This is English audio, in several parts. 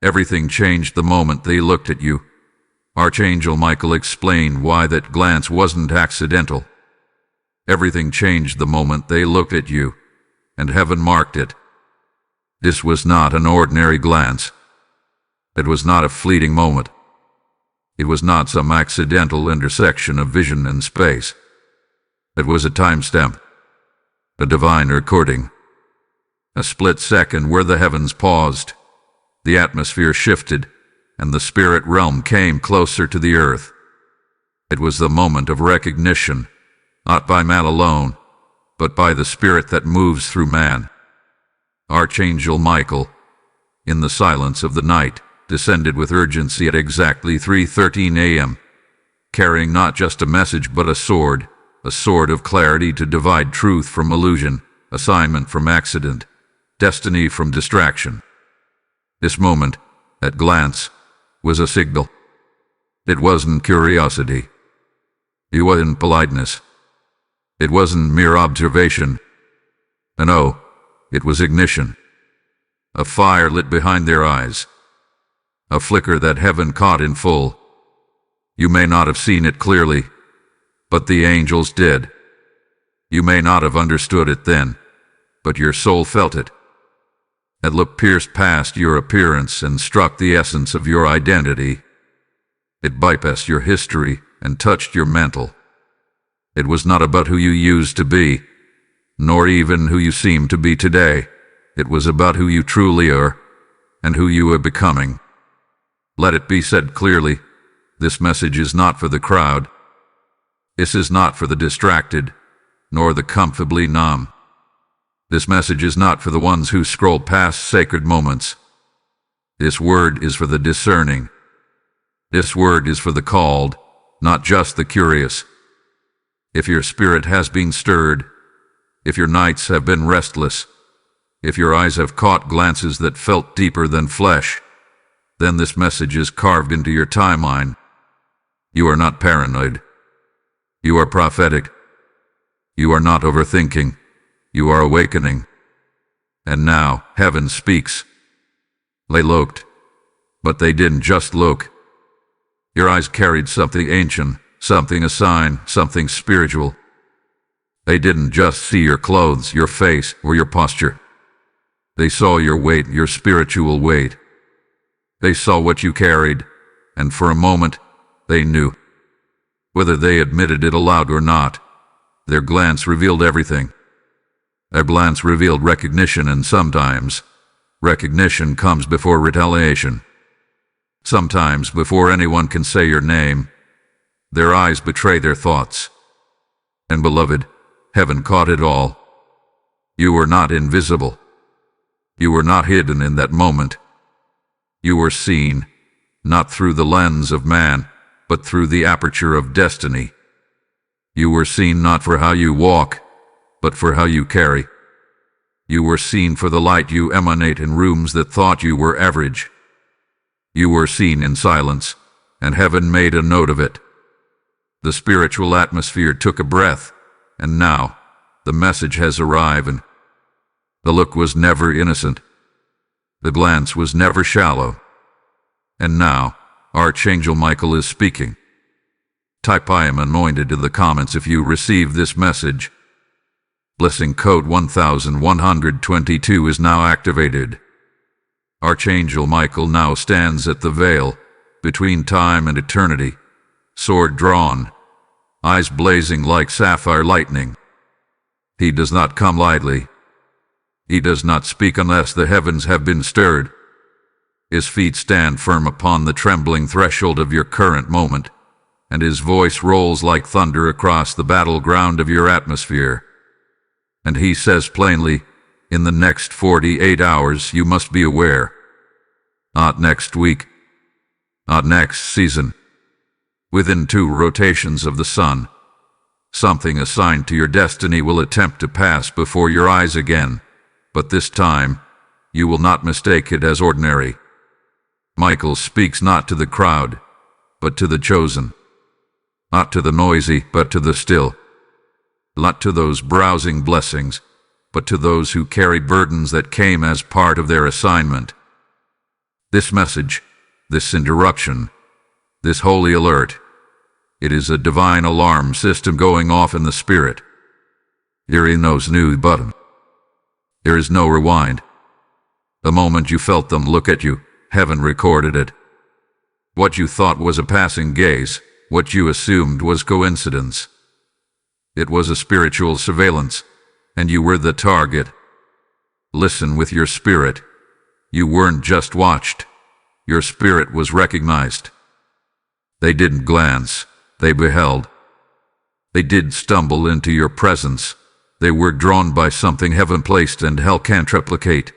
Everything changed the moment they looked at you. Archangel Michael explained why that glance wasn't accidental. Everything changed the moment they looked at you, and heaven marked it. This was not an ordinary glance. It was not a fleeting moment. It was not some accidental intersection of vision and space. It was a timestamp, a divine recording, a split second where the heavens paused, the atmosphere shifted, and the spirit realm came closer to the earth. It was the moment of recognition, not by man alone, but by the spirit that moves through man. Archangel Michael, in the silence of the night, descended with urgency at exactly 3:13 a.m., carrying not just a message but a sword of clarity to divide truth from illusion, assignment from accident, destiny from distraction. This moment, at glance, was a signal. It wasn't curiosity. It wasn't politeness. It wasn't mere observation. No, it was ignition. A fire lit behind their eyes. A flicker that heaven caught in full. You may not have seen it clearly, but the angels did. You may not have understood it then, but your soul felt it. That look pierced past your appearance and struck the essence of your identity. It bypassed your history and touched your mental. It was not about who you used to be, nor even who you seem to be today. It was about who you truly are and who you are becoming. Let it be said clearly, this message is not for the crowd. This is not for the distracted, nor the comfortably numb. This message is not for the ones who scroll past sacred moments. This word is for the discerning. This word is for the called, not just the curious. If your spirit has been stirred, if your nights have been restless, if your eyes have caught glances that felt deeper than flesh, then this message is carved into your timeline. You are not paranoid. You are prophetic. You are not overthinking. You are awakening. And now, heaven speaks. They looked, but they didn't just look. Your eyes carried something ancient, something a sign, something spiritual. They didn't just see your clothes, your face, or your posture. They saw your weight, your spiritual weight. They saw what you carried, and for a moment, they knew. Whether they admitted it aloud or not, their glance revealed everything. Their glance revealed recognition, and sometimes, recognition comes before retaliation. Sometimes, before anyone can say your name, their eyes betray their thoughts. And beloved, heaven caught it all. You were not invisible. You were not hidden in that moment. You were seen, not through the lens of man, but through the aperture of destiny. You were seen not for how you walk, but for how you carry. You were seen for the light you emanate in rooms that thought you were average. You were seen in silence, and heaven made a note of it. The spiritual atmosphere took a breath, and now the message has arrived. And the look was never innocent. The glance was never shallow. And now, Archangel Michael is speaking. Type "I am anointed" in the comments if you receive this message. Blessing code 1122 is now activated. Archangel Michael now stands at the veil, between time and eternity, sword drawn, eyes blazing like sapphire lightning. He does not come lightly. He does not speak unless the heavens have been stirred. His feet stand firm upon the trembling threshold of your current moment, and his voice rolls like thunder across the battleground of your atmosphere. And he says plainly, in the next 48 hours you must be aware. Not next week. Not next season. Within 2 rotations of the sun, something assigned to your destiny will attempt to pass before your eyes again. But this time, you will not mistake it as ordinary. Michael speaks not to the crowd, but to the chosen. Not to the noisy, but to the still. Not to those browsing blessings, but to those who carry burdens that came as part of their assignment. This message, this interruption, this holy alert, it is a divine alarm system going off in the spirit. There is no snooze button. There is no rewind. The moment you felt them look at you, heaven recorded it. What you thought was a passing gaze, what you assumed was coincidence. It was a spiritual surveillance, and you were the target. Listen with your spirit. You weren't just watched. Your spirit was recognized. They didn't glance. They beheld. They did stumble into your presence. They were drawn by something heaven placed and hell can't replicate.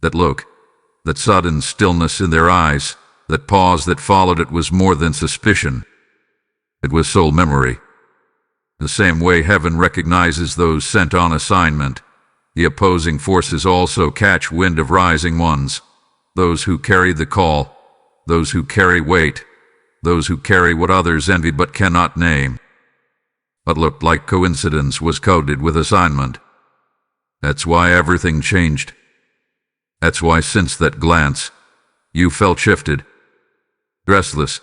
That look, that sudden stillness in their eyes, that pause that followed it was more than suspicion. It was soul memory. The same way heaven recognizes those sent on assignment, the opposing forces also catch wind of rising ones, those who carry the call, those who carry weight, those who carry what others envy but cannot name. What looked like coincidence was coded with assignment. That's why everything changed. That's why since that glance, you felt shifted, restless,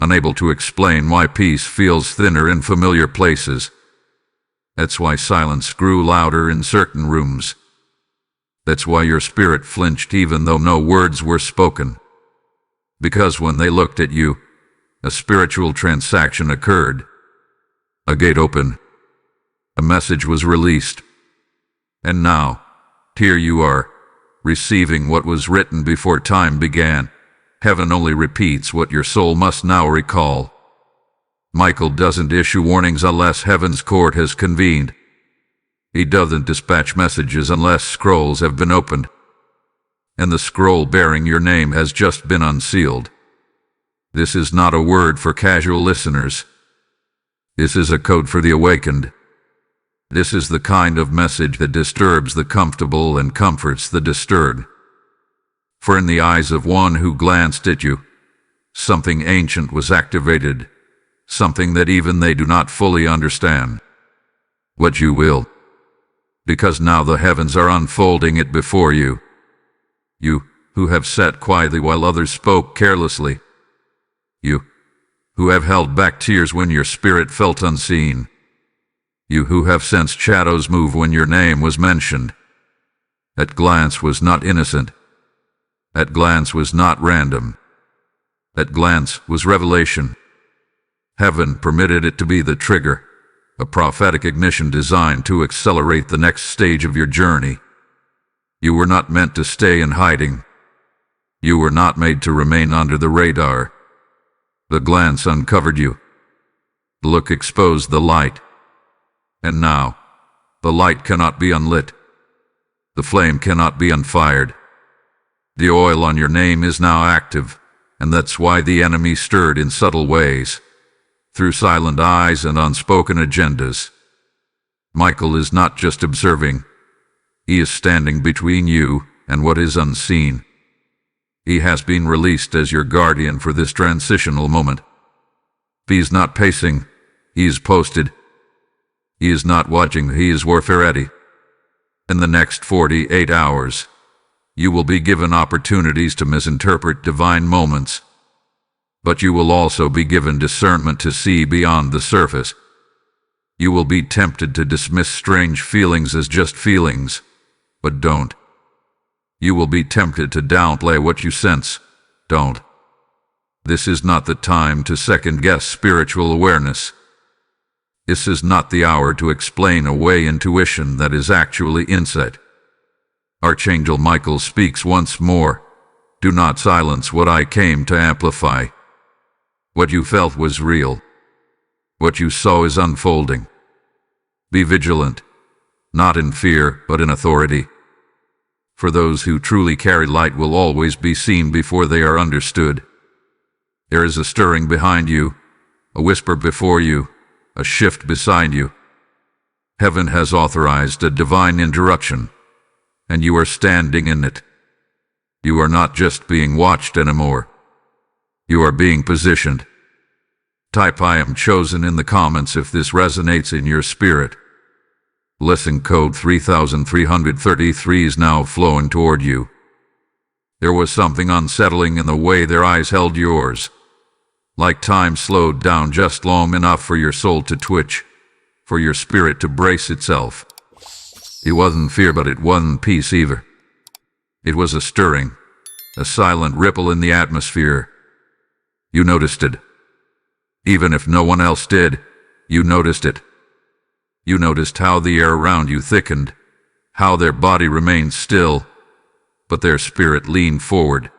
unable to explain why peace feels thinner in familiar places. That's why silence grew louder in certain rooms. That's why your spirit flinched even though no words were spoken. Because when they looked at you, a spiritual transaction occurred. A gate opened. A message was released. And now, here you are, receiving what was written before time began. Heaven only repeats what your soul must now recall. Michael doesn't issue warnings unless heaven's court has convened. He doesn't dispatch messages unless scrolls have been opened. And the scroll bearing your name has just been unsealed. This is not a word for casual listeners. This is a code for the awakened. This is the kind of message that disturbs the comfortable and comforts the disturbed. For in the eyes of one who glanced at you, something ancient was activated, something that even they do not fully understand. What you will, because now the heavens are unfolding it before you. You, who have sat quietly while others spoke carelessly. You, who have held back tears when your spirit felt unseen. You who have sensed shadows move when your name was mentioned. That glance was not innocent. That glance was not random. That glance was revelation. Heaven permitted it to be the trigger, a prophetic ignition designed to accelerate the next stage of your journey. You were not meant to stay in hiding. You were not made to remain under the radar. The glance uncovered you. The look exposed the light. And now, the light cannot be unlit. The flame cannot be unfired. The oil on your name is now active, and that's why the enemy stirred in subtle ways, through silent eyes and unspoken agendas. Michael is not just observing. He is standing between you and what is unseen. He has been released as your guardian for this transitional moment. He is not pacing. He is posted. He is not watching. He is warfare ready. In the next 48 hours, you will be given opportunities to misinterpret divine moments, but you will also be given discernment to see beyond the surface. You will be tempted to dismiss strange feelings as just feelings, but don't. You will be tempted to downplay what you sense. Don't. This is not the time to second-guess spiritual awareness. This is not the hour to explain away intuition that is actually insight. Archangel Michael speaks once more. Do not silence what I came to amplify. What you felt was real. What you saw is unfolding. Be vigilant, not in fear, but in authority. For those who truly carry light will always be seen before they are understood. There is a stirring behind you, a whisper before you, a shift beside you. Heaven has authorized a divine interruption, and you are standing in it. You are not just being watched anymore. You are being positioned. Type I am chosen in the comments if this resonates in your spirit. Lesson code 3333 is now flowing toward you. There was something unsettling in the way their eyes held yours, like time slowed down just long enough for your soul to twitch, for your spirit to brace itself. It wasn't fear, but it wasn't peace either. It was a stirring, a silent ripple in the atmosphere. You noticed it. Even if no one else did, you noticed it. You noticed how the air around you thickened, how their body remained still, but their spirit leaned forward.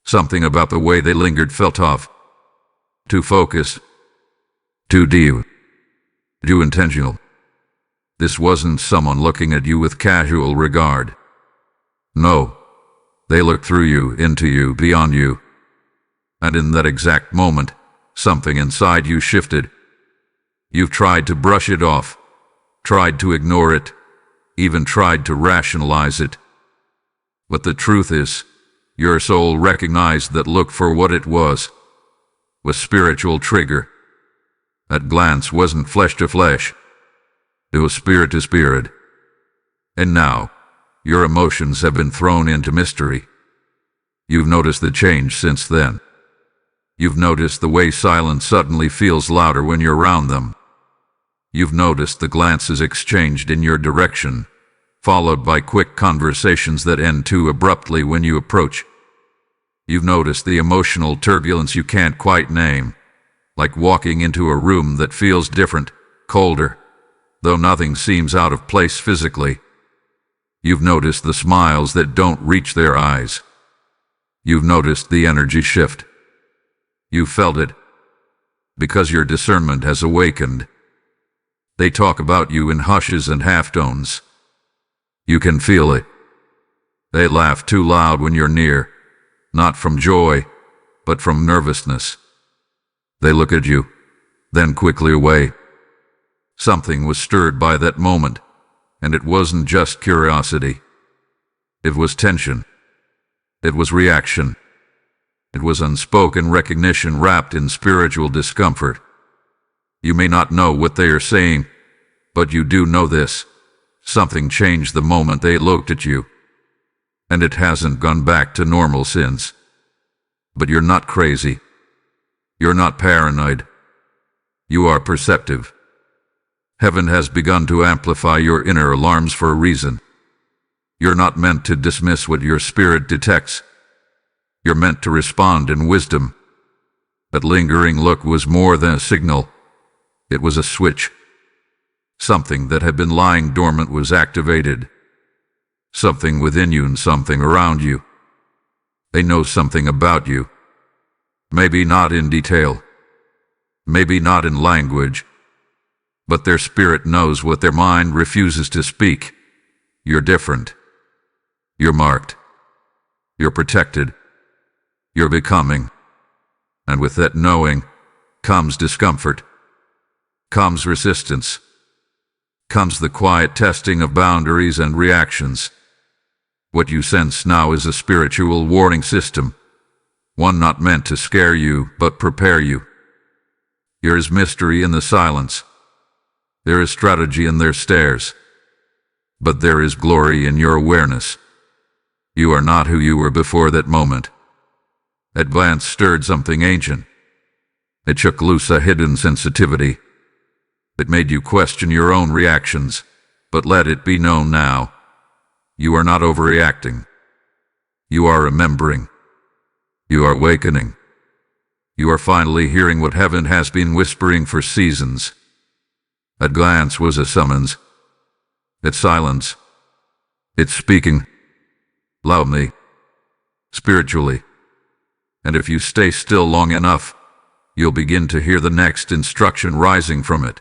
Something about the way they lingered felt off. Too focused. Too deep. Too intentional. This wasn't someone looking at you with casual regard. No. They looked through you, into you, beyond you. And in that exact moment, something inside you shifted. You've tried to brush it off, tried to ignore it, even tried to rationalize it. But the truth is, your soul recognized that look for what it was spiritual trigger. That glance wasn't flesh to flesh. It was spirit to spirit. And now, your emotions have been thrown into mystery. You've noticed the change since then. You've noticed the way silence suddenly feels louder when you're around them. You've noticed the glances exchanged in your direction, followed by quick conversations that end too abruptly when you approach. You've noticed the emotional turbulence you can't quite name, like walking into a room that feels different, colder, though nothing seems out of place physically. You've noticed the smiles that don't reach their eyes. You've noticed the energy shift. You felt it, because your discernment has awakened. They talk about you in hushes and half-tones. You can feel it. They laugh too loud when you're near, not from joy, but from nervousness. They look at you, then quickly away. Something was stirred by that moment, and it wasn't just curiosity. It was tension. It was reaction. It was unspoken recognition wrapped in spiritual discomfort. You may not know what they are saying, but you do know this. Something changed the moment they looked at you. And it hasn't gone back to normal since. But you're not crazy. You're not paranoid. You are perceptive. Heaven has begun to amplify your inner alarms for a reason. You're not meant to dismiss what your spirit detects. You're meant to respond in wisdom. That lingering look was more than a signal. It was a switch. Something that had been lying dormant was activated. Something within you and something around you. They know something about you. Maybe not in detail. Maybe not in language. But their spirit knows what their mind refuses to speak. You're different. You're marked. You're protected. You're becoming. And with that knowing comes discomfort. Comes resistance. Comes the quiet testing of boundaries and reactions. What you sense now is a spiritual warning system, one not meant to scare you, but prepare you. There is mystery in the silence. There is strategy in their stares. But there is glory in your awareness. You are not who you were before that moment. That glance stirred something ancient. It shook loose a hidden sensitivity. It made you question your own reactions, but let it be known now. You are not overreacting. You are remembering. You are awakening. You are finally hearing what heaven has been whispering for seasons. That glance was a summons. It's silence. It's speaking. Loudly. Spiritually. And if you stay still long enough, you'll begin to hear the next instruction rising from it.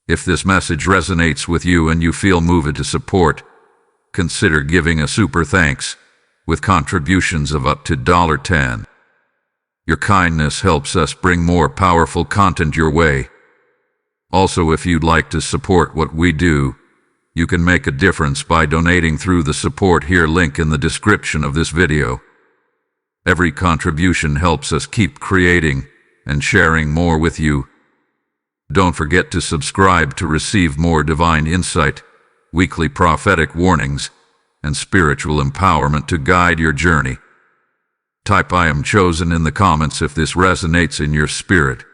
If this message resonates with you and you feel moved to support, consider giving a super thanks with contributions of up to $10. Your kindness helps us bring more powerful content your way. Also, if you'd like to support what we do, you can make a difference by donating through the Support Here link in the description of this video. Every contribution helps us keep creating and sharing more with you. Don't forget to subscribe to receive more divine insight, weekly prophetic warnings, and spiritual empowerment to guide your journey. Type "I am chosen" in the comments if this resonates in your spirit.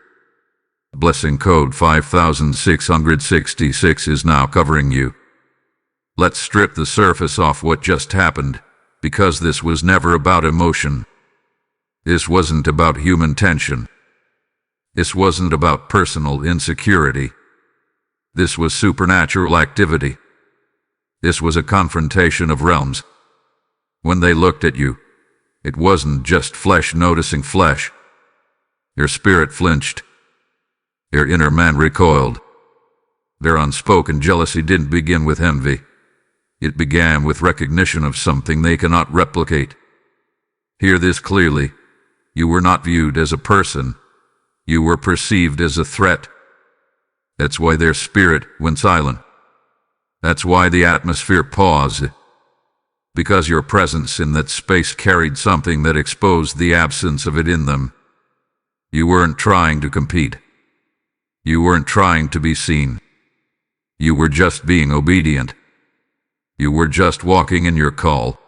Blessing code 5666 is now covering you. Let's strip the surface off what just happened, because this was never about emotion. This wasn't about human tension. This wasn't about personal insecurity. This was supernatural activity. This was a confrontation of realms. When they looked at you, it wasn't just flesh noticing flesh. Your spirit flinched. Your inner man recoiled. Their unspoken jealousy didn't begin with envy. It began with recognition of something they cannot replicate. Hear this clearly. You were not viewed as a person. You were perceived as a threat. That's why their spirit went silent. That's why the atmosphere paused. Because your presence in that space carried something that exposed the absence of it in them. You weren't trying to compete. You weren't trying to be seen. You were just being obedient. You were just walking in your call.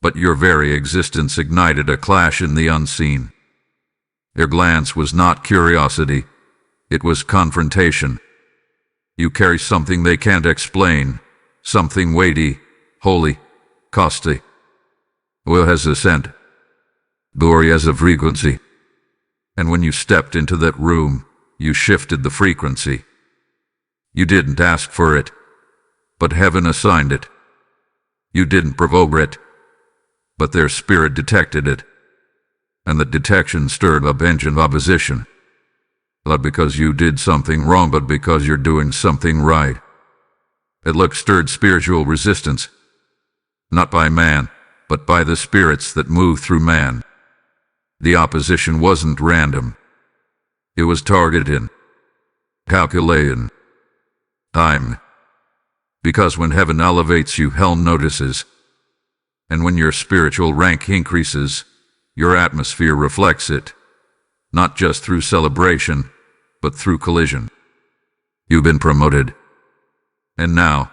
But your very existence ignited a clash in the unseen. Their glance was not curiosity. It was confrontation. You carry something they can't explain, something weighty, holy, costly. Oil has a scent. Glory has a frequency. And when you stepped into that room, you shifted the frequency. You didn't ask for it, but heaven assigned it. You didn't provoke it, but their spirit detected it. And the detection stirred up engine of opposition. Not because you did something wrong, but because you're doing something right. It stirred spiritual resistance. Not by man, but by the spirits that move through man. The opposition wasn't random. It was targeted, calculated, timed. Because when heaven elevates you, hell notices. And when your spiritual rank increases, your atmosphere reflects it, not just through celebration, but through collision. You've been promoted. And now,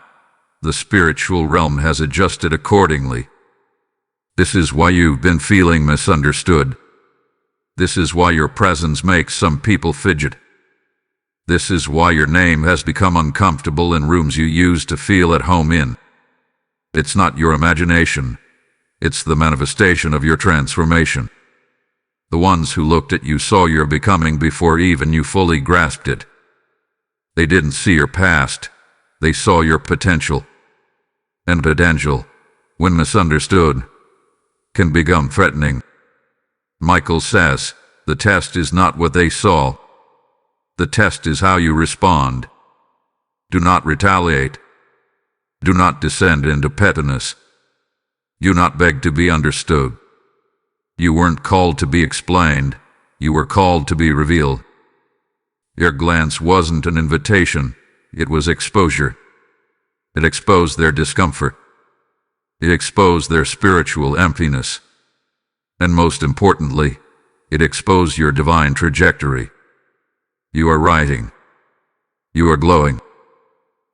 the spiritual realm has adjusted accordingly. This is why you've been feeling misunderstood. This is why your presence makes some people fidget. This is why your name has become uncomfortable in rooms you used to feel at home in. It's not your imagination. It's the manifestation of your transformation. The ones who looked at you saw your becoming before even you fully grasped it. They didn't see your past. They saw your potential. And potential, when misunderstood, can become threatening. Michael says, the test is not what they saw. The test is how you respond. Do not retaliate. Do not descend into pettiness. Do not beg to be understood. You weren't called to be explained. You were called to be revealed. Your glance wasn't an invitation. It was exposure. It exposed their discomfort. It exposed their spiritual emptiness. And most importantly, it exposed your divine trajectory. You are rising. You are glowing.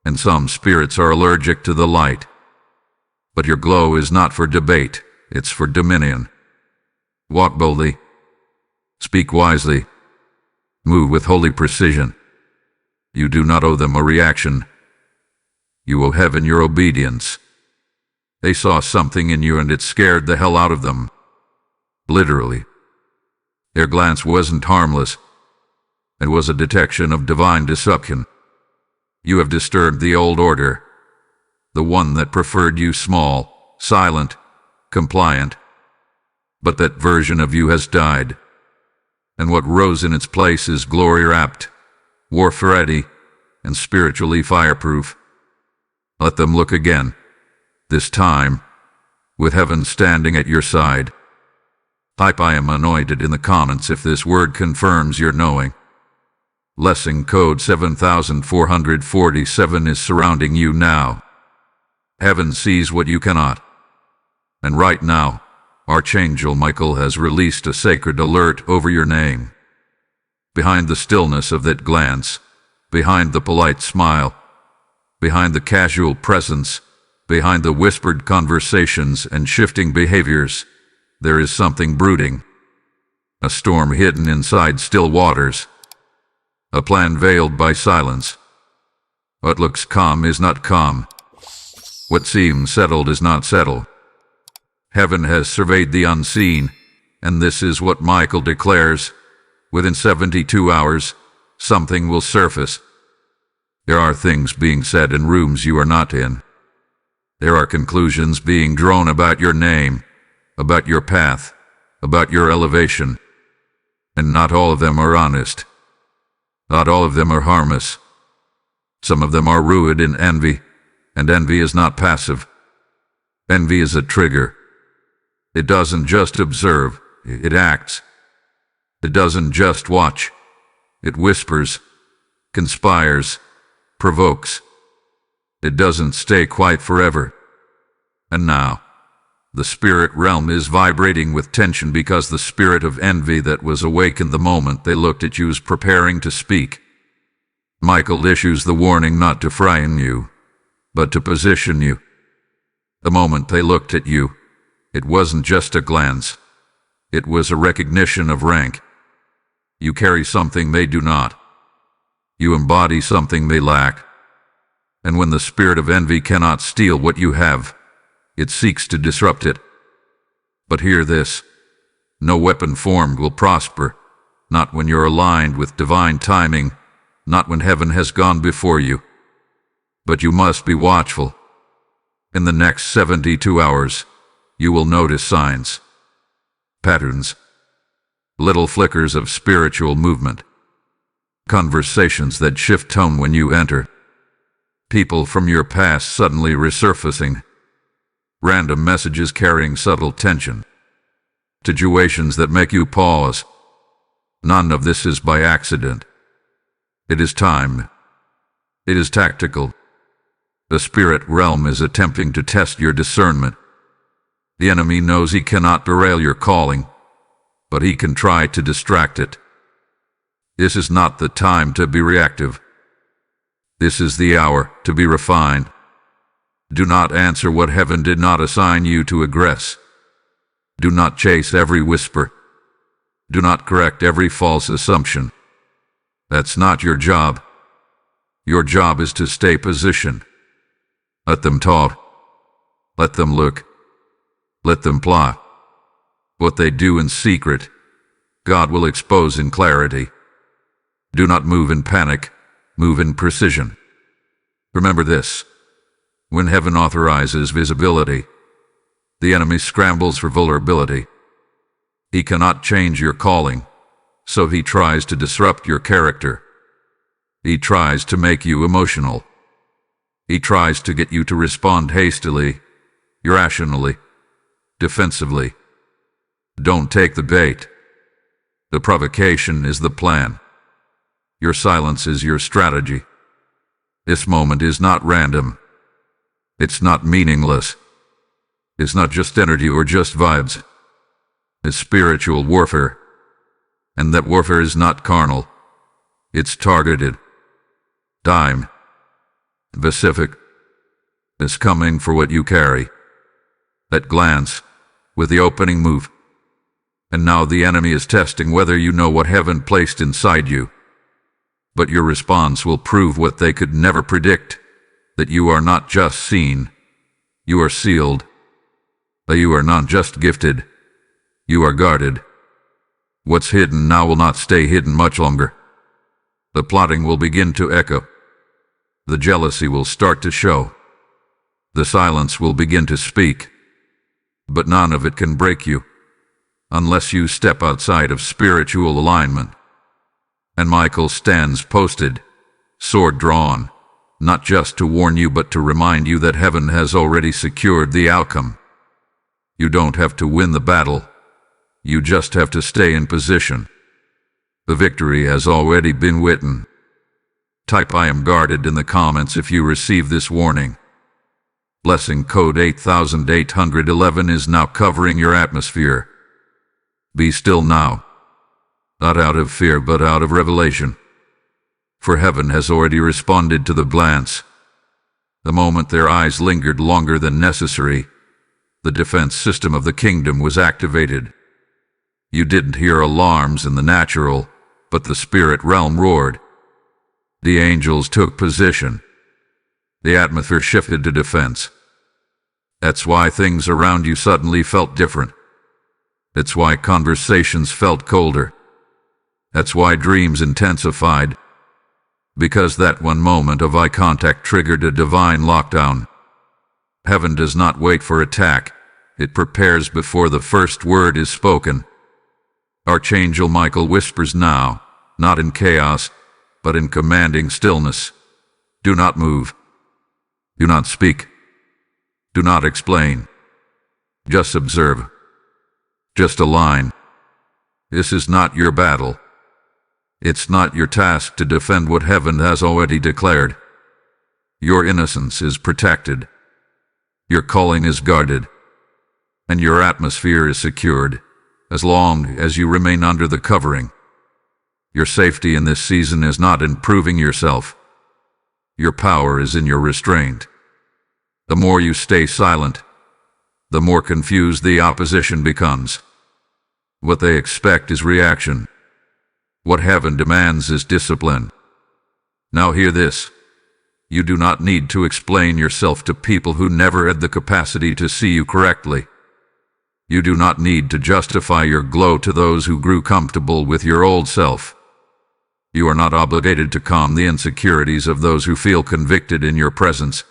And some spirits are allergic to the light. But your glow is not for debate, it's for dominion. Walk boldly. Speak wisely. Move with holy precision. You do not owe them a reaction. You owe heaven your obedience. They saw something in you and it scared the hell out of them. Literally. Their glance wasn't harmless. It was a detection of divine deception. You have disturbed the old order. The one that preferred you small, silent, compliant. But that version of you has died. And what rose in its place is glory-wrapped, warfare-ready, and spiritually fireproof. Let them look again. This time, with heaven standing at your side. Type "I am anointed" in the comments if this word confirms your knowing. Blessing code 7447 is surrounding you now. Heaven sees what you cannot. And right now, Archangel Michael has released a sacred alert over your name. Behind the stillness of that glance, behind the polite smile, behind the casual presence, behind the whispered conversations and shifting behaviors, there is something brooding. A storm hidden inside still waters. A plan veiled by silence. What looks calm is not calm. What seems settled is not settled. Heaven has surveyed the unseen, and this is what Michael declares. Within 72 hours, something will surface. There are things being said in rooms you are not in. There are conclusions being drawn about your name, about your path, about your elevation. And not all of them are honest. Not all of them are harmless. Some of them are rooted in envy, and envy is not passive. Envy is a trigger. It doesn't just observe, it acts. It doesn't just watch. It whispers, conspires, provokes. It doesn't stay quiet forever. And now, the spirit realm is vibrating with tension because the spirit of envy that was awakened the moment they looked at you is preparing to speak. Michael issues the warning not to frighten you, but to position you. The moment they looked at you, it wasn't just a glance. It was a recognition of rank. You carry something they do not. You embody something they lack. And when the spirit of envy cannot steal what you have, it seeks to disrupt it. But hear this. No weapon formed will prosper, not when you're aligned with divine timing, not when heaven has gone before you. But you must be watchful. In the next 72 hours, you will notice signs, patterns, little flickers of spiritual movement, conversations that shift tone when you enter, people from your past suddenly resurfacing, random messages carrying subtle tension, situations that make you pause. None of this is by accident. It is timed. It is tactical. The spirit realm is attempting to test your discernment. The enemy knows he cannot derail your calling, but he can try to distract it. This is not the time to be reactive. This is the hour to be refined. Do not answer what heaven did not assign you to aggress. Do not chase every whisper. Do not correct every false assumption. That's not your job. Your job is to stay positioned. Let them talk. Let them look. Let them plot. What they do in secret, God will expose in clarity. Do not move in panic. Move in precision. Remember this. When heaven authorizes visibility, the enemy scrambles for vulnerability. He cannot change your calling, so he tries to disrupt your character. He tries to make you emotional. He tries to get you to respond hastily, irrationally, defensively. Don't take the bait. The provocation is the plan. Your silence is your strategy. This moment is not random. It's not meaningless. It's not just energy or just vibes. It's spiritual warfare. And that warfare is not carnal. It's targeted. Time. Specific. Is coming for what you carry. That glance, with the opening move. And now the enemy is testing whether you know what heaven placed inside you. But your response will prove what they could never predict, that you are not just seen, you are sealed, that you are not just gifted, you are guarded. What's hidden now will not stay hidden much longer. The plotting will begin to echo. The jealousy will start to show. The silence will begin to speak. But none of it can break you, unless you step outside of spiritual alignment. And Michael stands posted, sword drawn, not just to warn you but to remind you that heaven has already secured the outcome. You don't have to win the battle. You just have to stay in position. The victory has already been written. Type "I am guarded" in the comments if you receive this warning. Blessing code 8811 is now covering your atmosphere. Be still now. Not out of fear, but out of revelation. For heaven has already responded to the glance. The moment their eyes lingered longer than necessary, the defense system of the kingdom was activated. You didn't hear alarms in the natural, but the spirit realm roared. The angels took position. The atmosphere shifted to defense. That's why things around you suddenly felt different. That's why conversations felt colder. That's why dreams intensified. Because that one moment of eye contact triggered a divine lockdown. Heaven does not wait for attack. It prepares before the first word is spoken. Archangel Michael whispers now, not in chaos, but in commanding stillness. Do not move. Do not speak. Do not explain. Just observe. Just align. This is not your battle. It's not your task to defend what heaven has already declared. Your innocence is protected. Your calling is guarded. And your atmosphere is secured, as long as you remain under the covering. Your safety in this season is not in proving yourself. Your power is in your restraint. The more you stay silent, the more confused the opposition becomes. What they expect is reaction. What heaven demands is discipline. Now hear this. You do not need to explain yourself to people who never had the capacity to see you correctly. You do not need to justify your glow to those who grew comfortable with your old self. You are not obligated to calm the insecurities of those who feel convicted in your presence.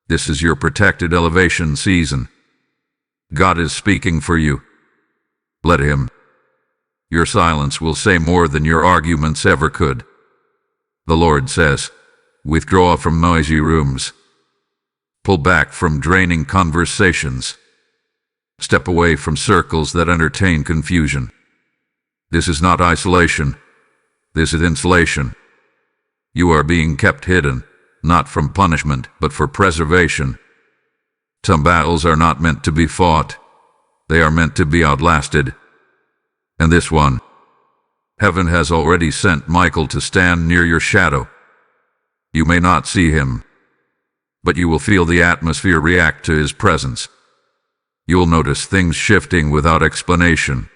This is your protected elevation season. God is speaking for you. Let Him. Your silence will say more than your arguments ever could. The Lord says, withdraw from noisy rooms. Pull back from draining conversations. Step away from circles that entertain confusion. This is not isolation. This is insulation. You are being kept hidden, not from punishment, but for preservation. Some battles are not meant to be fought. They are meant to be outlasted. And this one, heaven has already sent Michael to stand near your shadow. You may not see him, but you will feel the atmosphere react to his presence. You will notice things shifting without explanation.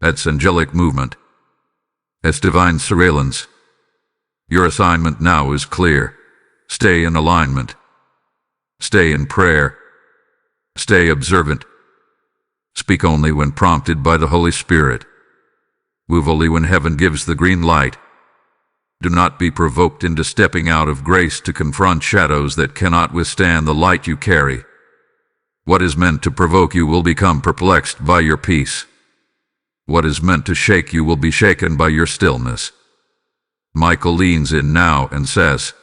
That's angelic movement. That's divine surveillance. Your assignment now is clear. Stay in alignment. Stay in prayer. Stay observant. Speak only when prompted by the Holy Spirit. Move only when heaven gives the green light. Do not be provoked into stepping out of grace to confront shadows that cannot withstand the light you carry. What is meant to provoke you will become perplexed by your peace. What is meant to shake you will be shaken by your stillness. Michael leans in now and says,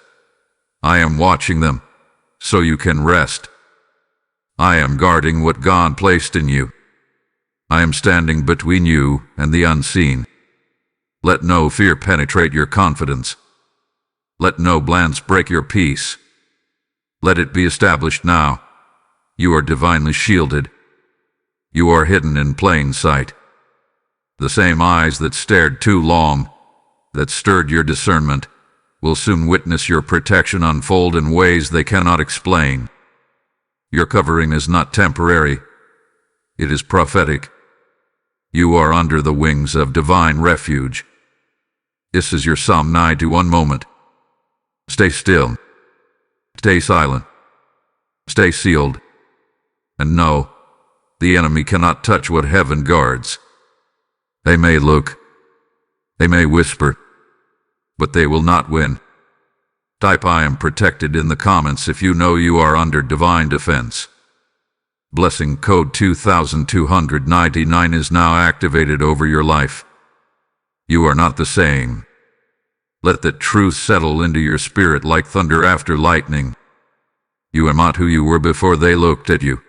I am watching them, so you can rest. I am guarding what God placed in you. I am standing between you and the unseen. Let no fear penetrate your confidence. Let no glance break your peace. Let it be established now. You are divinely shielded. You are hidden in plain sight. The same eyes that stared too long, that stirred your discernment, will soon witness your protection unfold in ways they cannot explain. Your covering is not temporary. It is prophetic. You are under the wings of divine refuge. This is your Psalm 91 moment. Stay still. Stay silent. Stay sealed. And know, the enemy cannot touch what heaven guards. They may look. They may whisper. But they will not win. Type I am protected in the comments if you know you are under divine defense. Blessing code 2299 is now activated over your life. You are not the same. Let the truth settle into your spirit like thunder after lightning. You are not who you were before they looked at you.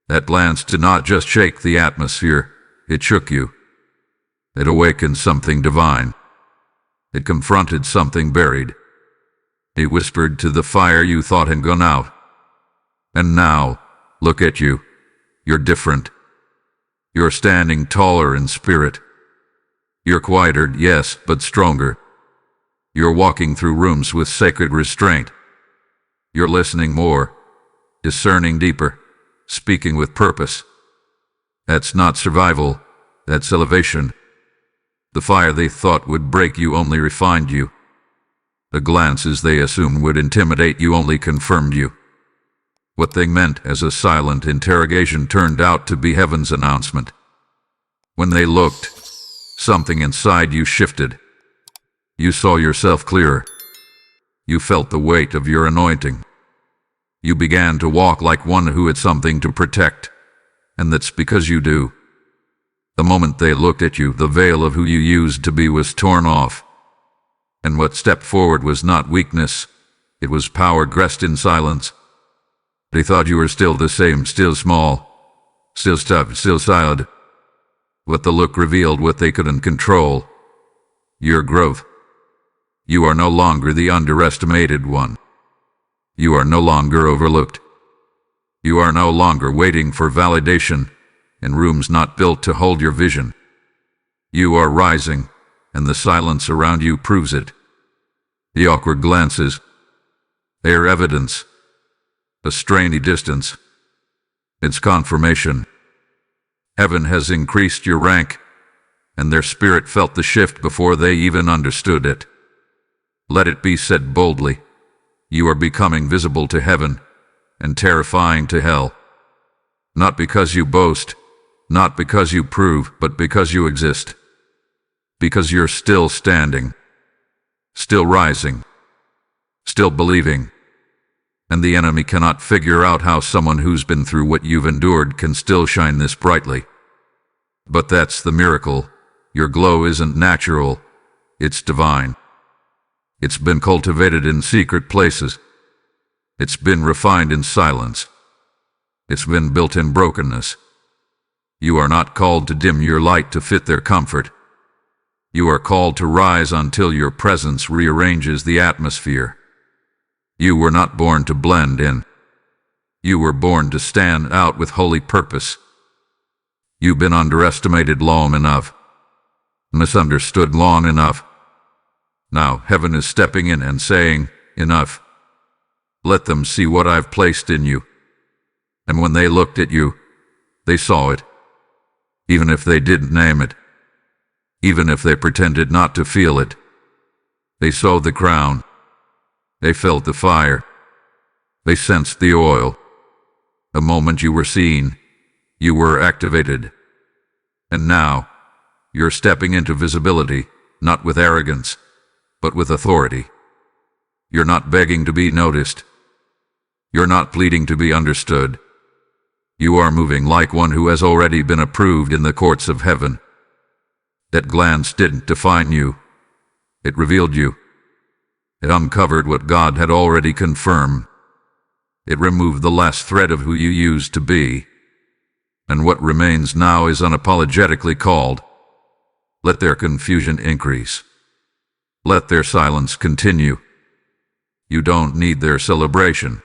That glance did not just shake the atmosphere, it shook you. It awakened something divine. It confronted something buried. It whispered to the fire you thought had gone out. And now, look at you. You're different. You're standing taller in spirit. You're quieter, yes, but stronger. You're walking through rooms with sacred restraint. You're listening more, discerning deeper, speaking with purpose. That's not survival, that's elevation. The fire they thought would break you only refined you. The glances they assumed would intimidate you only confirmed you. What they meant as a silent interrogation turned out to be heaven's announcement. When they looked, something inside you shifted. You saw yourself clearer. You felt the weight of your anointing. You began to walk like one who had something to protect, and that's because you do. The moment they looked at you, the veil of who you used to be was torn off. And what stepped forward was not weakness, it was power dressed in silence. They thought you were still the same, still small, still stuffed, still silent. But the look revealed what they couldn't control: your growth. You are no longer the underestimated one. You are no longer overlooked. You are no longer waiting for validation in rooms not built to hold your vision. You are rising, and the silence around you proves it. The awkward glances, their evidence. A strainy distance. It's confirmation. Heaven has increased your rank, and their spirit felt the shift before they even understood it. Let it be said boldly: you are becoming visible to heaven and terrifying to hell. Not because you boast, not because you prove, but because you exist. Because you're still standing, still rising, still believing. And the enemy cannot figure out how someone who's been through what you've endured can still shine this brightly. But that's the miracle. Your glow isn't natural, it's divine. It's been cultivated in secret places. It's been refined in silence. It's been built in brokenness. You are not called to dim your light to fit their comfort. You are called to rise until your presence rearranges the atmosphere. You were not born to blend in. You were born to stand out with holy purpose. You've been underestimated long enough, misunderstood long enough. Now heaven is stepping in and saying, enough. Let them see what I've placed in you. And when they looked at you, they saw it. Even if they didn't name it. Even if they pretended not to feel it. They saw the crown. They felt the fire. They sensed the oil. The moment you were seen, you were activated. And now, you're stepping into visibility, not with arrogance, but with authority. You're not begging to be noticed. You're not pleading to be understood. You are moving like one who has already been approved in the courts of heaven. That glance didn't define you. It revealed you. It uncovered what God had already confirmed. It removed the last thread of who you used to be. And what remains now is unapologetically called. Let their confusion increase. Let their silence continue. You don't need their celebration.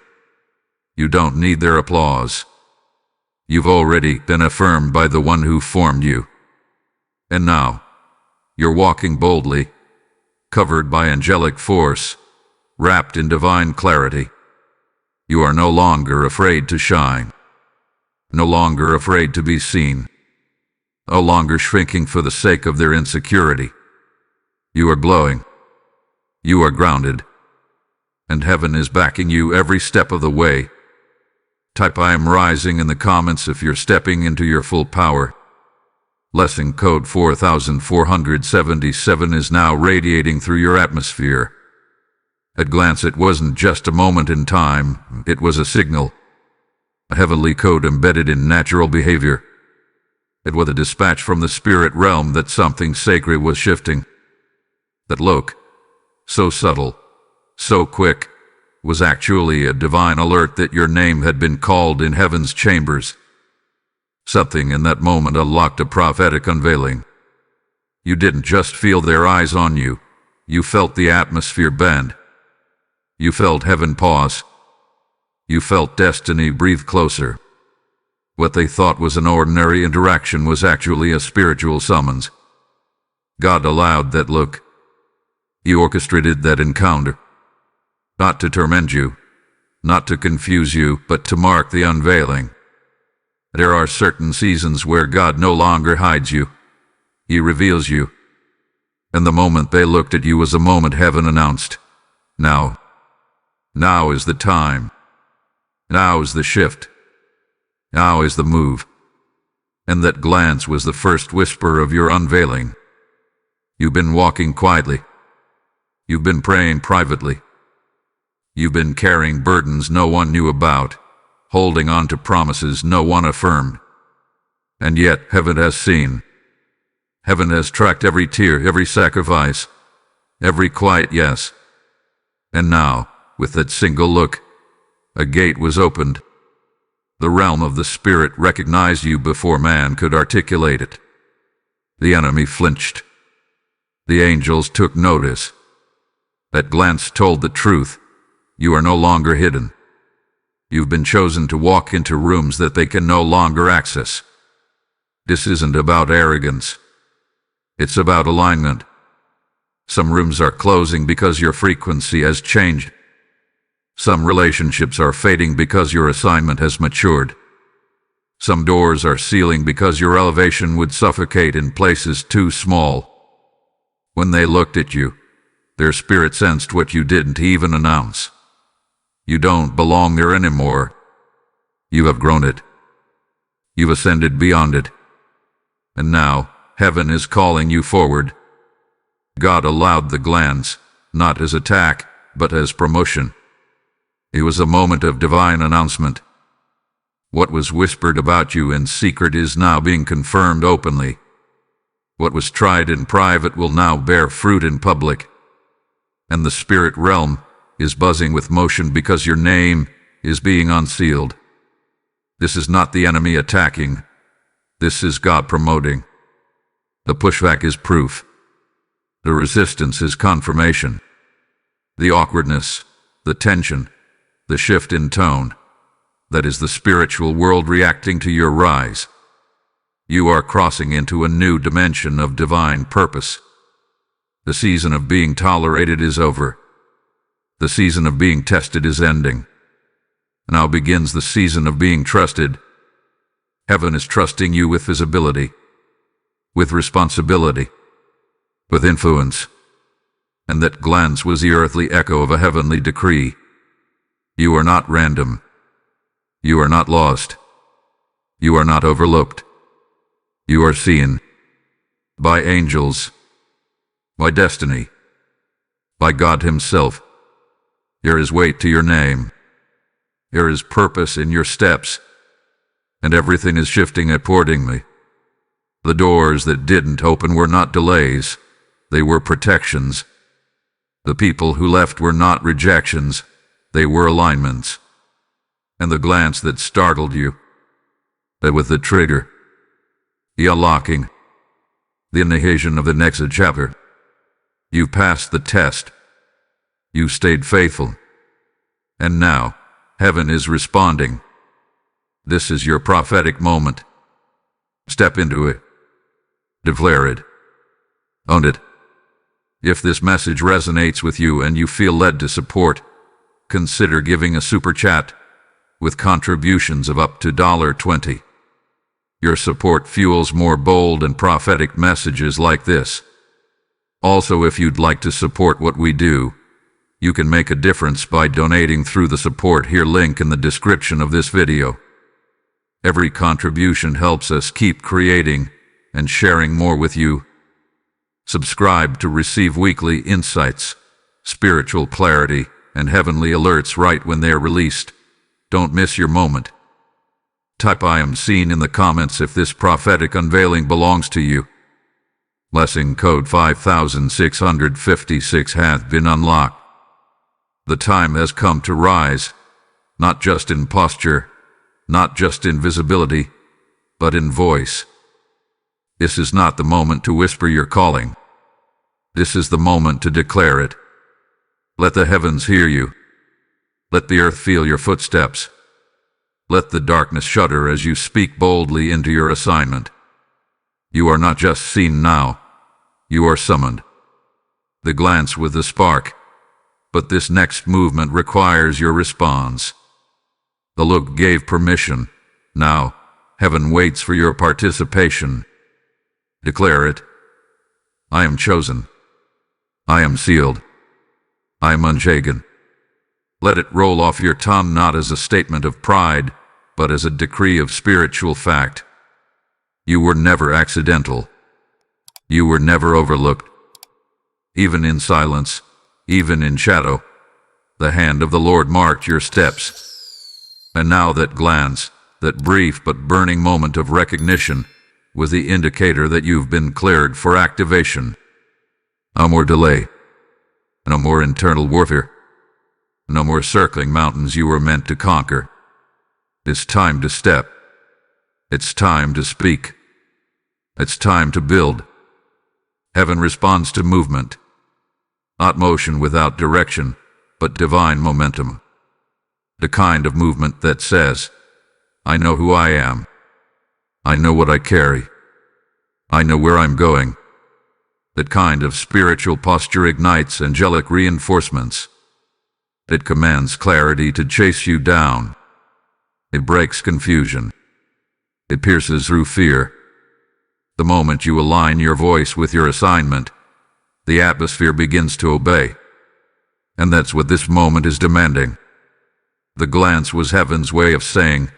You don't need their applause. You've already been affirmed by the one who formed you. And now, you're walking boldly, covered by angelic force, wrapped in divine clarity. You are no longer afraid to shine, no longer afraid to be seen, no longer shrinking for the sake of their insecurity. You are glowing. You are grounded. And heaven is backing you every step of the way. Type "I am rising" in the comments if you're stepping into your full power. Lesson code 4477 is now radiating through your atmosphere. At a glance, it wasn't just a moment in time, it was a signal. A heavenly code embedded in natural behavior. It was a dispatch from the spirit realm that something sacred was shifting. That look, so subtle, so quick, was actually a divine alert that your name had been called in heaven's chambers. Something in that moment unlocked a prophetic unveiling. You didn't just feel their eyes on you, you felt the atmosphere bend. You felt heaven pause. You felt destiny breathe closer. What they thought was an ordinary interaction was actually a spiritual summons. God allowed that look. He orchestrated that encounter. Not to torment you, not to confuse you, but to mark the unveiling. There are certain seasons where God no longer hides you. He reveals you. And the moment they looked at you was a moment heaven announced. Now. Now is the time. Now is the shift. Now is the move. And that glance was the first whisper of your unveiling. You've been walking quietly. You've been praying privately. You've been carrying burdens no one knew about, holding on to promises no one affirmed. And yet heaven has seen. Heaven has tracked every tear, every sacrifice, every quiet yes. And now, with that single look, a gate was opened. The realm of the Spirit recognized you before man could articulate it. The enemy flinched. The angels took notice. That glance told the truth. You are no longer hidden. You've been chosen to walk into rooms that they can no longer access. This isn't about arrogance. It's about alignment. Some rooms are closing because your frequency has changed. Some relationships are fading because your assignment has matured. Some doors are sealing because your elevation would suffocate in places too small. When they looked at you, their spirit sensed what you didn't even announce. You don't belong there anymore. You have grown it. You've ascended beyond it. And now, heaven is calling you forward. God allowed the glance, not as attack, but as promotion. It was a moment of divine announcement. What was whispered about you in secret is now being confirmed openly. What was tried in private will now bear fruit in public. And the spirit realm is buzzing with motion because your name is being unsealed. This is not the enemy attacking. This is God promoting. The pushback is proof. The resistance is confirmation. The awkwardness, the tension, the shift in tone, that is the spiritual world reacting to your rise. You are crossing into a new dimension of divine purpose. The season of being tolerated is over. The season of being tested is ending. Now begins the season of being trusted. Heaven is trusting you with visibility, with responsibility, with influence. And that glance was the earthly echo of a heavenly decree. You are not random. You are not lost. You are not overlooked. You are seen by angels, by destiny, by God Himself. There is weight to your name. There is purpose in your steps, and everything is shifting accordingly. The doors that didn't open were not delays, they were protections. The people who left were not rejections, they were alignments. And the glance that startled you, that with the trigger, the unlocking, the initiation of the next chapter. You passed the test. You stayed faithful. And now, heaven is responding. This is your prophetic moment. Step into it. Declare it. Own it. If this message resonates with you and you feel led to support, consider giving a super chat with contributions of up to $20. Your support fuels more bold and prophetic messages like this. Also, if you'd like to support what we do, you can make a difference by donating through the support here link in the description of this video. Every contribution helps us keep creating and sharing more with you. Subscribe to receive weekly insights, spiritual clarity, and heavenly alerts right when they're released. Don't miss your moment. Type I am seen in the comments if this prophetic unveiling belongs to you. Blessing code 5656 hath been unlocked. The time has come to rise, not just in posture, not just in visibility, but in voice. This is not the moment to whisper your calling. This is the moment to declare it. Let the heavens hear you. Let the earth feel your footsteps. Let the darkness shudder as you speak boldly into your assignment. You are not just seen now, you are summoned. The glance with the spark, but this next movement requires your response. The look gave permission. Now, heaven waits for your participation. Declare it. I am chosen. I am sealed. I am unshaken. Let it roll off your tongue not as a statement of pride, but as a decree of spiritual fact. You were never accidental. You were never overlooked. Even in silence, even in shadow, the hand of the Lord marked your steps. And now that glance, that brief but burning moment of recognition, was the indicator that you've been cleared for activation. No more delay. No more internal warfare. No more circling mountains you were meant to conquer. It's time to step. It's time to speak. It's time to build. Heaven responds to movement. Not motion without direction, but divine momentum. The kind of movement that says, I know who I am. I know what I carry. I know where I'm going. That kind of spiritual posture ignites angelic reinforcements. It commands clarity to chase you down. It breaks confusion. It pierces through fear. The moment you align your voice with your assignment, the atmosphere begins to obey. And that's what this moment is demanding. The glance was heaven's way of saying,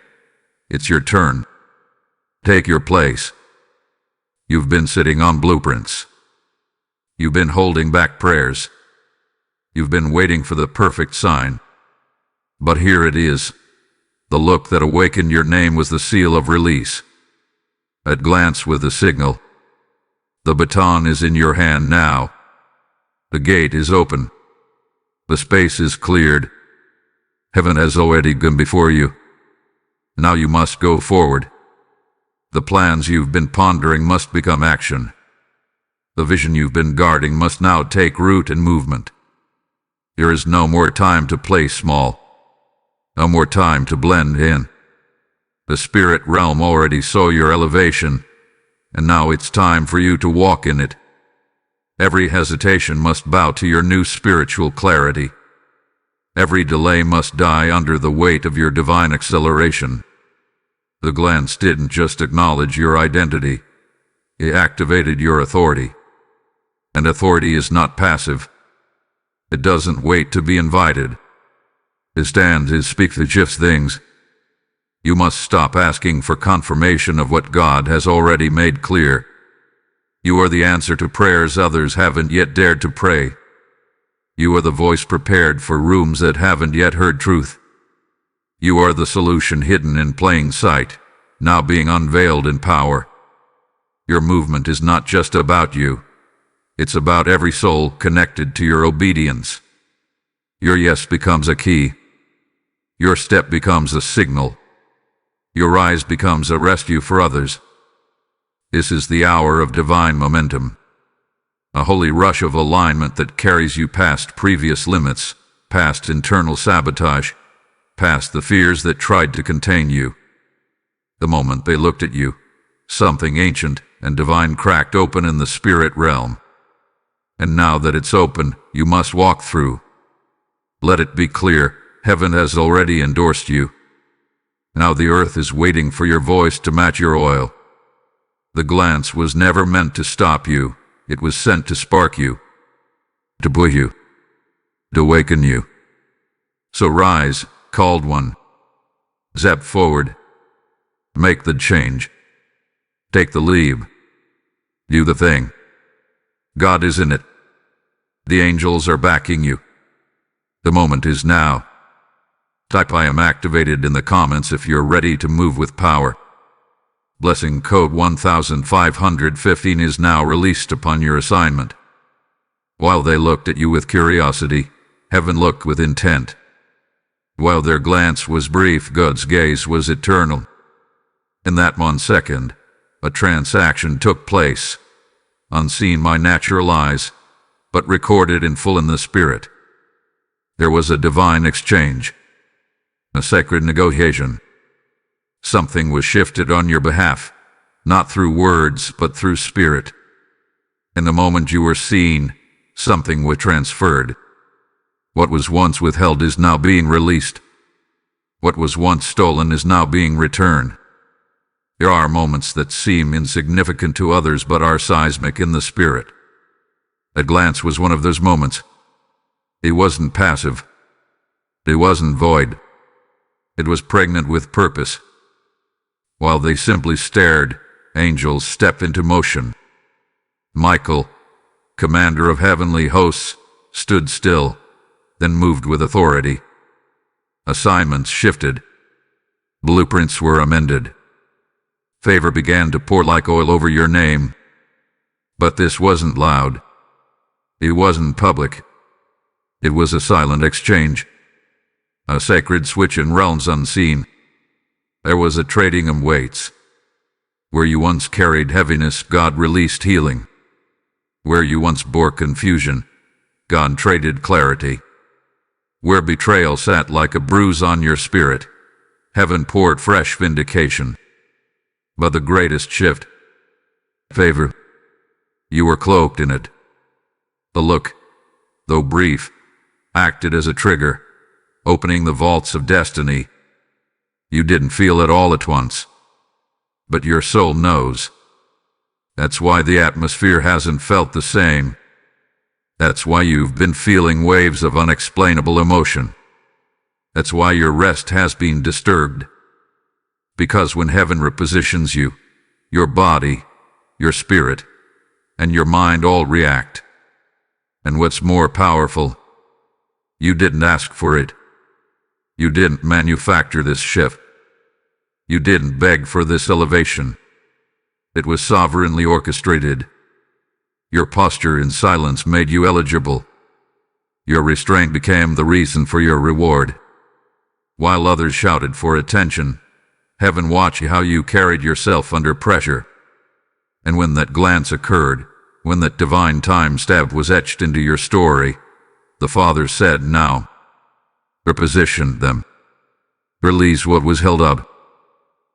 it's your turn. Take your place. You've been sitting on blueprints. You've been holding back prayers. You've been waiting for the perfect sign. But here it is. The look that awakened your name was the seal of release. At glance with the signal. The baton is in your hand now. The gate is open. The space is cleared. Heaven has already gone before you. Now you must go forward. The plans you've been pondering must become action. The vision you've been guarding must now take root and movement. There is no more time to play small. No more time to blend in. The spirit realm already saw your elevation, and now it's time for you to walk in it. Every hesitation must bow to your new spiritual clarity. Every delay must die under the weight of your divine acceleration. The glance didn't just acknowledge your identity. It activated your authority. And authority is not passive. It doesn't wait to be invited. It stands and speaks the just things. You must stop asking for confirmation of what God has already made clear. You are the answer to prayers others haven't yet dared to pray. You are the voice prepared for rooms that haven't yet heard truth. You are the solution hidden in plain sight, now being unveiled in power. Your movement is not just about you. It's about every soul connected to your obedience. Your yes becomes a key. Your step becomes a signal. Your rise becomes a rescue for others. This is the hour of divine momentum. A holy rush of alignment that carries you past previous limits, past internal sabotage, past the fears that tried to contain you. The moment they looked at you, something ancient and divine cracked open in the spirit realm. And now that it's open, you must walk through. Let it be clear, heaven has already endorsed you. Now the earth is waiting for your voice to match your oil. The glance was never meant to stop you. It was sent to spark you, to buoy you, to awaken you. So rise, called one. Step forward. Make the change. Take the leap. Do the thing. God is in it. The angels are backing you. The moment is now. Type I am activated in the comments if you're ready to move with power. Blessing code 1515 is now released upon your assignment. While they looked at you with curiosity, heaven looked with intent. While their glance was brief, God's gaze was eternal. In that 1 second, a transaction took place, unseen by natural eyes, but recorded in full in the spirit. There was a divine exchange, a sacred negotiation. Something was shifted on your behalf, not through words, but through spirit. In the moment you were seen, something was transferred. What was once withheld is now being released. What was once stolen is now being returned. There are moments that seem insignificant to others but are seismic in the spirit. That glance was one of those moments. It wasn't passive. It wasn't void. It was pregnant with purpose. While they simply stared, angels stepped into motion. Michael, commander of heavenly hosts, stood still, then moved with authority. Assignments shifted. Blueprints were amended. Favor began to pour like oil over your name. But this wasn't loud. It wasn't public. It was a silent exchange. A sacred switch in realms unseen. There was a trading of weights. Where you once carried heaviness, God released healing. Where you once bore confusion, God traded clarity. Where betrayal sat like a bruise on your spirit, heaven poured fresh vindication. But the greatest shift, favor, you were cloaked in it. The look, though brief, acted as a trigger, opening the vaults of destiny. You didn't feel it all at once, but your soul knows. That's why the atmosphere hasn't felt the same. That's why you've been feeling waves of unexplainable emotion. That's why your rest has been disturbed. Because when heaven repositions you, your body, your spirit, and your mind all react. And what's more powerful, you didn't ask for it. You didn't manufacture this shift. You didn't beg for this elevation. It was sovereignly orchestrated. Your posture in silence made you eligible. Your restraint became the reason for your reward. While others shouted for attention, heaven watched how you carried yourself under pressure. And when that glance occurred, when that divine time stamp was etched into your story, the Father said, "Now, reposition them. Release what was held up,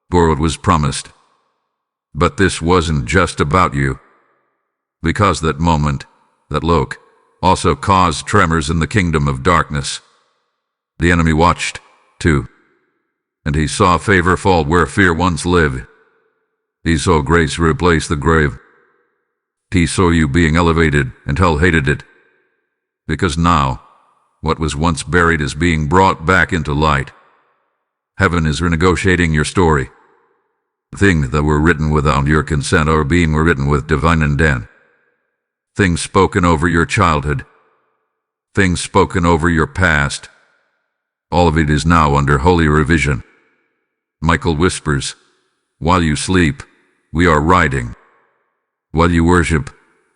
for what was promised." But this wasn't just about you. Because that moment, that look, also caused tremors in the kingdom of darkness. The enemy watched, too. And he saw favor fall where fear once lived. He saw grace replace the grave. He saw you being elevated, and hell hated it. Because now, what was once buried is being brought back into light. Heaven is renegotiating your story. Things that were written without your consent are being written with divine intent. Things spoken over your childhood. Things spoken over your past. All of it is now under holy revision. Michael whispers, "While you sleep, we are riding. While you worship,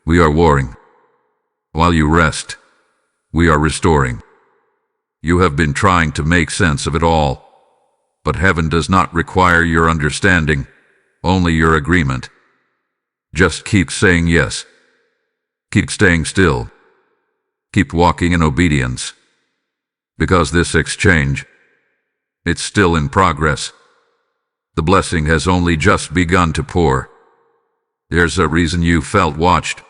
we are warring. While you rest, we are restoring." You have been trying to make sense of it all, but heaven does not require your understanding, only your agreement. Just keep saying yes. Keep staying still. Keep walking in obedience. Because this exchange, it's still in progress. The blessing has only just begun to pour. There's a reason you felt watched.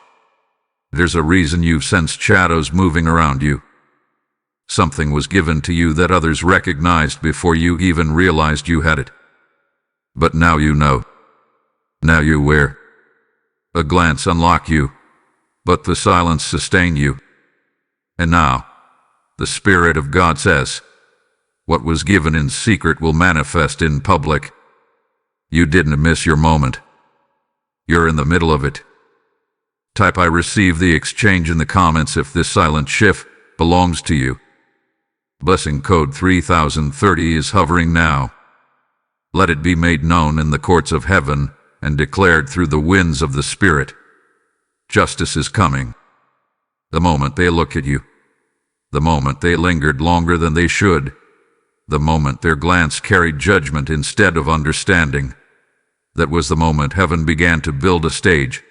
There's a reason you've sensed shadows moving around you. Something was given to you that others recognized before you even realized you had it. But now you know. Now you're aware. A glance unlocked you, but the silence sustained you. And now, the Spirit of God says, what was given in secret will manifest in public. You didn't miss your moment. You're in the middle of it. Type "I receive the exchange" in the comments if this silent shift belongs to you. Blessing code 3030 is hovering now. Let it be made known in the courts of heaven and declared through the winds of the Spirit. Justice is coming. The moment they look at you. The moment they lingered longer than they should. The moment their glance carried judgment instead of understanding. That was the moment heaven began to build a stage.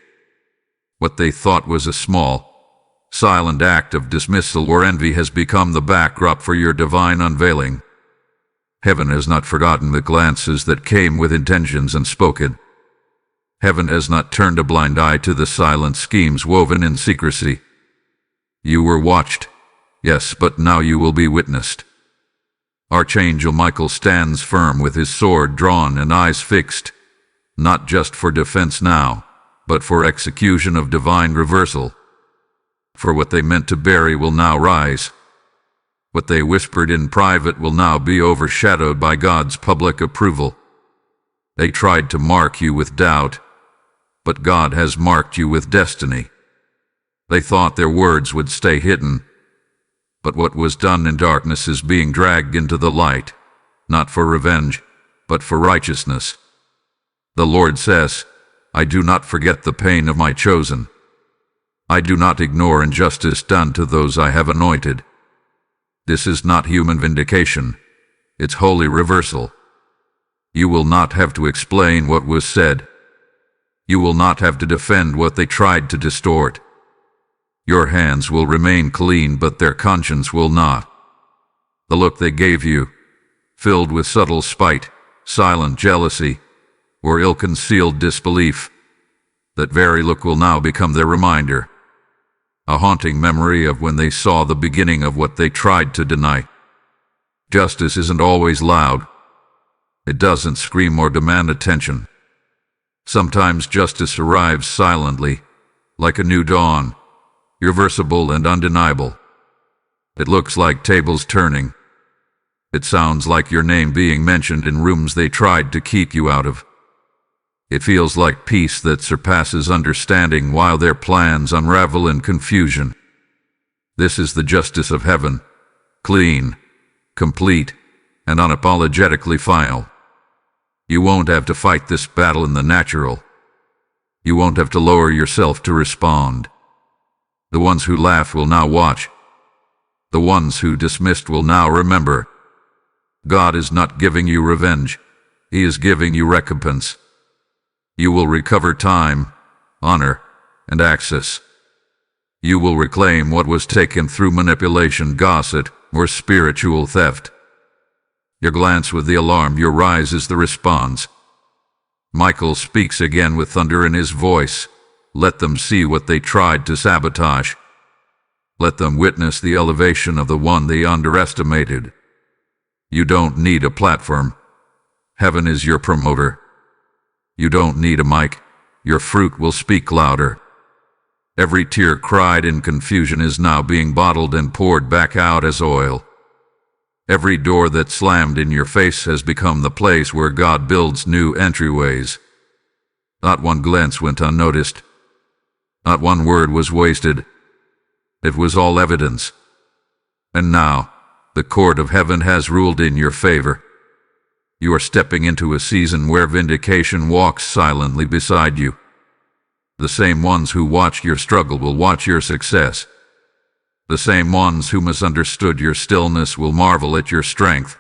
What they thought was a small, silent act of dismissal or envy has become the backdrop for your divine unveiling. Heaven has not forgotten the glances that came with intentions unspoken. Heaven has not turned a blind eye to the silent schemes woven in secrecy. You were watched. Yes, but now you will be witnessed. Archangel Michael stands firm with his sword drawn and eyes fixed, not just for defense now, but for execution of divine reversal. For what they meant to bury will now rise. What they whispered in private will now be overshadowed by God's public approval. They tried to mark you with doubt, but God has marked you with destiny. They thought their words would stay hidden, but what was done in darkness is being dragged into the light, not for revenge, but for righteousness. The Lord says, I do not forget the pain of my chosen. I do not ignore injustice done to those I have anointed. This is not human vindication. It's holy reversal. You will not have to explain what was said. You will not have to defend what they tried to distort. Your hands will remain clean, but their conscience will not. The look they gave you, filled with subtle spite, silent jealousy, or ill-concealed disbelief, that very look will now become their reminder. A haunting memory of when they saw the beginning of what they tried to deny. Justice isn't always loud. It doesn't scream or demand attention. Sometimes justice arrives silently, like a new dawn, irreversible and undeniable. It looks like tables turning. It sounds like your name being mentioned in rooms they tried to keep you out of. It feels like peace that surpasses understanding while their plans unravel in confusion. This is the justice of heaven, clean, complete, and unapologetically final. You won't have to fight this battle in the natural. You won't have to lower yourself to respond. The ones who laughed will now watch. The ones who dismissed will now remember. God is not giving you revenge. He is giving you recompense. You will recover time, honor, and access. You will reclaim what was taken through manipulation, gossip, or spiritual theft. Your glance with the alarm, your rise is the response. Michael speaks again with thunder in his voice. Let them see what they tried to sabotage. Let them witness the elevation of the one they underestimated. You don't need a platform. Heaven is your promoter. You don't need a mic. Your fruit will speak louder. Every tear cried in confusion is now being bottled and poured back out as oil. Every door that slammed in your face has become the place where God builds new entryways. Not one glance went unnoticed. Not one word was wasted. It was all evidence. And now, the court of heaven has ruled in your favor. You are stepping into a season where vindication walks silently beside you. The same ones who watched your struggle will watch your success. The same ones who misunderstood your stillness will marvel at your strength.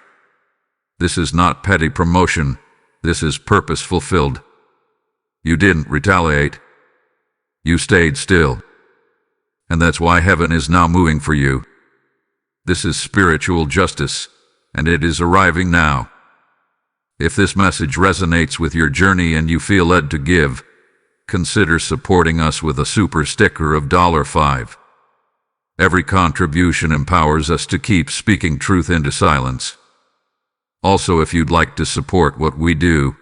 This is not petty promotion. This is purpose fulfilled. You didn't retaliate. You stayed still. And that's why heaven is now moving for you. This is spiritual justice, and it is arriving now. If this message resonates with your journey and you feel led to give, consider supporting us with a super sticker of $5. Every contribution empowers us to keep speaking truth into silence. Also, if you'd like to support what we do,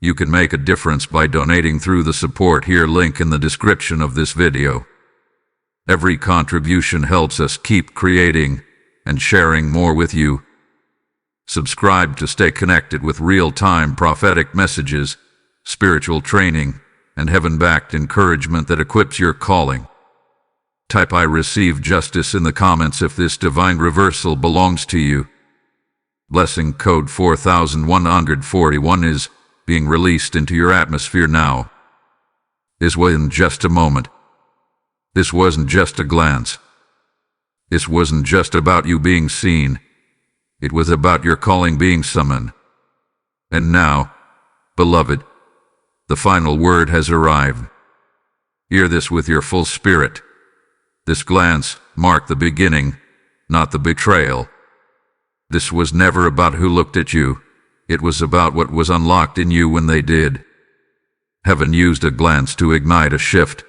you can make a difference by donating through the support here link in the description of this video. Every contribution helps us keep creating and sharing more with you. Subscribe to stay connected with real-time prophetic messages, spiritual training, and heaven-backed encouragement that equips your calling. Type I receive justice in the comments if this divine reversal belongs to you. Blessing code 4141 is being released into your atmosphere now. This wasn't just a moment. This wasn't just a glance. This wasn't just about you being seen. It was about your calling being summoned. And now, beloved, the final word has arrived. Hear this with your full spirit. This glance marked the beginning, not the betrayal. This was never about who looked at you. It was about what was unlocked in you when they did. Heaven used a glance to ignite a shift.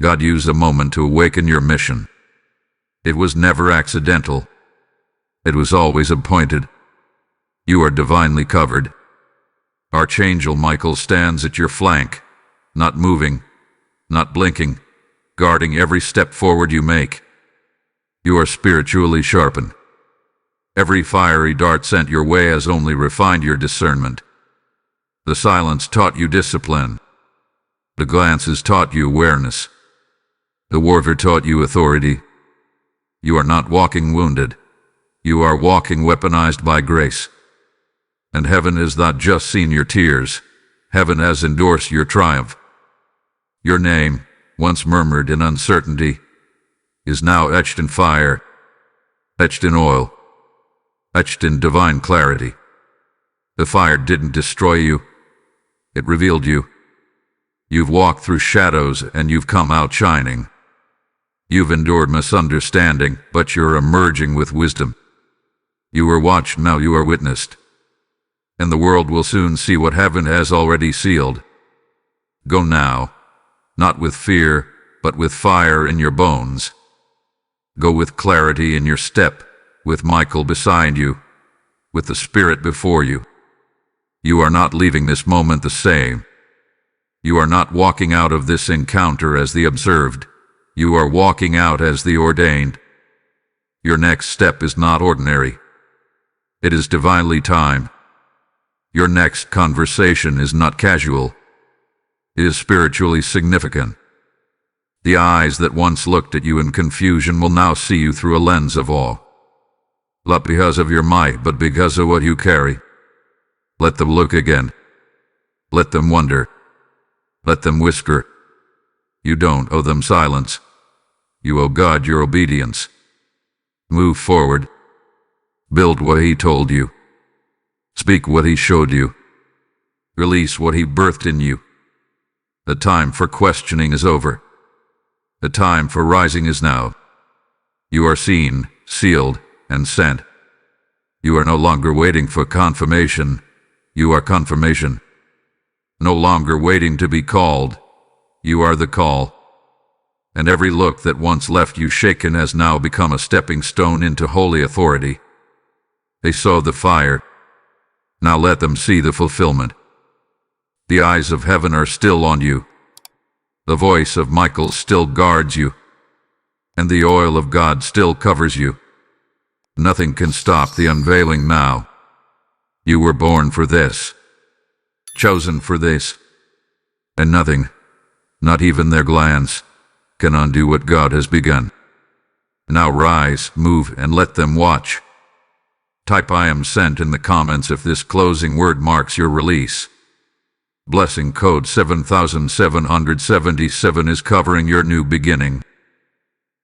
God used a moment to awaken your mission. It was never accidental. It was always appointed. You are divinely covered. Archangel Michael stands at your flank, not moving, not blinking, guarding every step forward you make. You are spiritually sharpened. Every fiery dart sent your way has only refined your discernment. The silence taught you discipline. The glances taught you awareness. The warfare taught you authority. You are not walking wounded. You are walking weaponized by grace. And heaven has not just seen your tears. Heaven has endorsed your triumph. Your name, once murmured in uncertainty, is now etched in fire, etched in oil, etched in divine clarity. The fire didn't destroy you. It revealed you. You've walked through shadows and you've come out shining. You've endured misunderstanding, but you're emerging with wisdom. You were watched, now you are witnessed. And the world will soon see what heaven has already sealed. Go now, not with fear, but with fire in your bones. Go with clarity in your step, with Michael beside you, with the Spirit before you. You are not leaving this moment the same. You are not walking out of this encounter as the observed. You are walking out as the ordained. Your next step is not ordinary. It is divinely timed. Your next conversation is not casual. It is spiritually significant. The eyes that once looked at you in confusion will now see you through a lens of awe. Not because of your might, but because of what you carry. Let them look again. Let them wonder. Let them whisper. You don't owe them silence. You owe God your obedience. Move forward. Build what He told you. Speak what He showed you. Release what He birthed in you. The time for questioning is over. The time for rising is now. You are seen, sealed, and sent. You are no longer waiting for confirmation. You are confirmation. No longer waiting to be called. You are the call. And every look that once left you shaken has now become a stepping stone into holy authority. They saw the fire. Now let them see the fulfillment. The eyes of heaven are still on you. The voice of Michael still guards you. And the oil of God still covers you. Nothing can stop the unveiling now. You were born for this. Chosen for this. And nothing, not even their glance, can undo what God has begun. Now rise, move, and let them watch. Type "I am sent" in the comments if this closing word marks your release. Blessing code 7777 is covering your new beginning.